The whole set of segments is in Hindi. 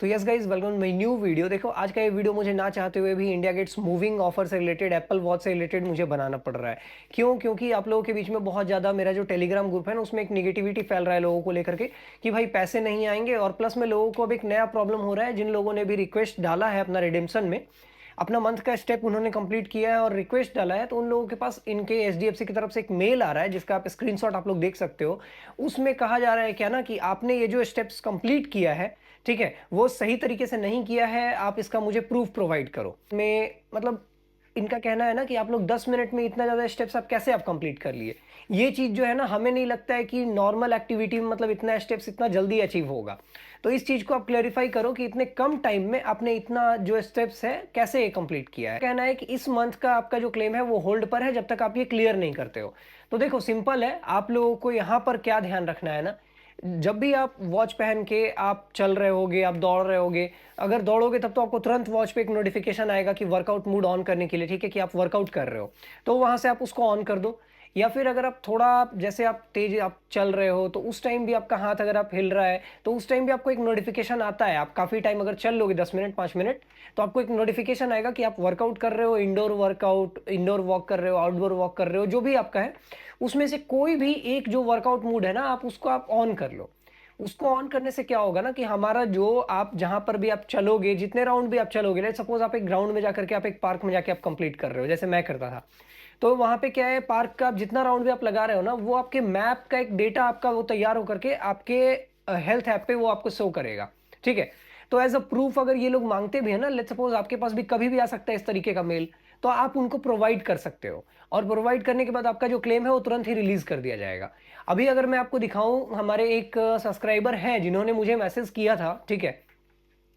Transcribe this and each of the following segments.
तो yes guys, welcome to my new video. देखो, आज का ये वीडियो मुझे ना चाहते हुए भी इंडिया गेट्स मूविंग ऑफर से रिलेटेड, एप्पल वॉच से रिलेटेड मुझे बनाना पड़ रहा है। क्यों? क्योंकि आप लोगों के बीच में बहुत ज़्यादा मेरा जो टेलीग्राम ग्रुप है ना, उसमें एक निगेटिविटी फैल रहा है लोगों को लेकर के कि भाई पैसे नहीं आएंगे। और प्लस में लोगों को अब एक नया प्रॉब्लम हो रहा है। जिन लोगों ने भी रिक्वेस्ट डाला है अपना रिडेम्पशन में, अपना मंथ का स्टेप उन्होंने कंप्लीट किया है और रिक्वेस्ट डाला है, तो उन लोगों के पास इनके एचडीएफसी की तरफ से एक मेल आ रहा है जिसका आप स्क्रीनशॉट आप लोग देख सकते हो। उसमें कहा जा रहा है क्या ना कि आपने ये जो स्टेप्स कंप्लीट किया है, ठीक है, वो सही तरीके से नहीं किया है, आप इसका मुझे प्रूफ प्रोवाइड करो। मैं मतलब इनका कहना है ना कि आप लोग 10 मिनट में इतना ज़्यादा स्टेप्स आप कैसे आप कंप्लीट कर लिए। ये चीज़ जो है ना, हमें नहीं लगता है कि नॉर्मल एक्टिविटी में मतलब इतना स्टेप्स इतना जल्दी अचीव होगा। तो इस चीज़ को आप क्लेरिफाई करो कि इतने कम टाइम में आपने इतना जो स्टेप्स है कैसे ये कंप्लीट किया है। कहना है कि इस मंथ का आपका जो क्लेम है वो होल्ड पर है जब तक आप ये क्लियर नहीं करते हो। तो देखो, सिंपल है, आप लोगों को यहाँ पर क्या ध्यान रखना है ना, जब भी आप वॉच पहन के आप चल रहे होगे, आप दौड़ रहे होगे, अगर दौड़ोगे तब तो आपको तुरंत वॉच पे एक नोटिफिकेशन आएगा कि वर्कआउट मोड ऑन करने के लिए, ठीक है, कि आप वर्कआउट कर रहे हो। तो वहां से आप उसको ऑन कर दो। या फिर अगर आप थोड़ा जैसे आप तेज आप चल रहे हो तो उस टाइम भी आपका हाथ अगर आप हिल रहा है तो उस टाइम भी आपको एक नोटिफिकेशन आता है। आप काफी टाइम अगर चल लोगे, 10 मिनट 5 मिनट, तो आपको एक नोटिफिकेशन आएगा कि आप वर्कआउट कर रहे हो, इंडोर वर्कआउट, इंडोर वॉक कर रहे हो, आउटडोर वॉक कर रहे हो, जो भी आपका है उसमें से कोई भी एक जो वर्कआउट मूड है ना, आप उसको आप ऑन कर लो। उसको ऑन करने से क्या होगा ना कि हमारा जो आप जहां पर भी आप चलोगे, जितने राउंड भी आप चलोगे, लेट सपोज आप एक ग्राउंड में जाकर के आप एक पार्क में जाके आप कंप्लीट कर रहे हो, जैसे मैं करता था, तो वहां पे क्या है, पार्क का आप जितना राउंड भी आप लगा रहे हो ना, वो आपके मैप का एक डेटा आपका वो तैयार होकर के आपके हेल्थ ऐप पे वो आपको शो करेगा। ठीक है। तो एज अ प्रूफ अगर ये लोग मांगते भी है ना, लेट सपोज आपके पास भी कभी भी आ सकता है इस तरीके का मेल, तो आप उनको प्रोवाइड कर सकते हो। और प्रोवाइड करने के बाद आपका जो क्लेम है वो तुरंत ही रिलीज कर दिया जाएगा। अभी अगर मैं आपको दिखाऊं, हमारे एक सब्सक्राइबर हैं जिन्होंने मुझे मैसेज किया था, ठीक है,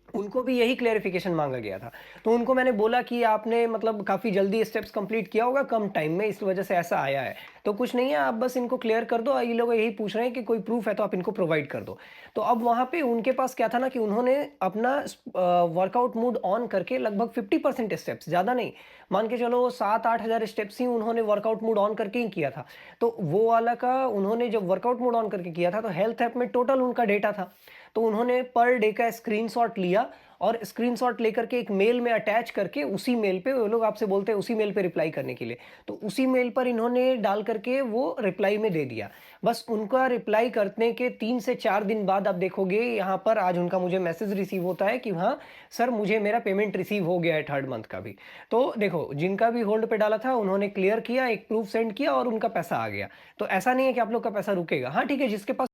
उनको भी यही क्लेरिफिकेशन मांगा गया था। तो उनको मैंने बोला कि आपने मतलब काफ़ी जल्दी स्टेप्स कंप्लीट किया होगा कम टाइम में, इस वजह से ऐसा आया है। तो कुछ नहीं है, आप बस इनको क्लियर कर दो। ये लोग यही पूछ रहे हैं कि कोई प्रूफ है तो आप इनको प्रोवाइड कर दो। तो अब वहाँ पे उनके पास क्या था ना कि उन्होंने अपना वर्कआउट मोड ऑन करके लगभग 50% स्टेप्स, ज़्यादा नहीं, मान के चलो 7-8 हज़ार स्टेप्स ही उन्होंने वर्कआउट मोड ऑन करके ही किया था। तो वो वाला का उन्होंने जब वर्कआउट मोड ऑन करके किया था तो हेल्थ ऐप में टोटल उनका डेटा था। तो उन्होंने पर डे का स्क्रीनशॉट लिया और स्क्रीनशॉट लेकर के एक मेल में अटैच करके, उसी मेल पे वो लोग आपसे बोलते हैं उसी मेल पे रिप्लाई करने के लिए, तो उसी मेल पर इन्होंने डाल करके वो रिप्लाई में दे दिया। बस उनका रिप्लाई करने के 3 से 4 दिन बाद आप देखोगे यहाँ पर आज उनका मुझे मैसेज रिसीव होता है कि हाँ सर, मुझे मेरा पेमेंट रिसीव हो गया है थर्ड मंथ का भी। तो देखो, जिनका भी होल्ड पे डाला था उन्होंने क्लियर किया, एक प्रूफ सेंड किया और उनका पैसा आ गया। तो ऐसा नहीं है कि आप लोग का पैसा रुकेगा। हाँ ठीक है, जिसके पास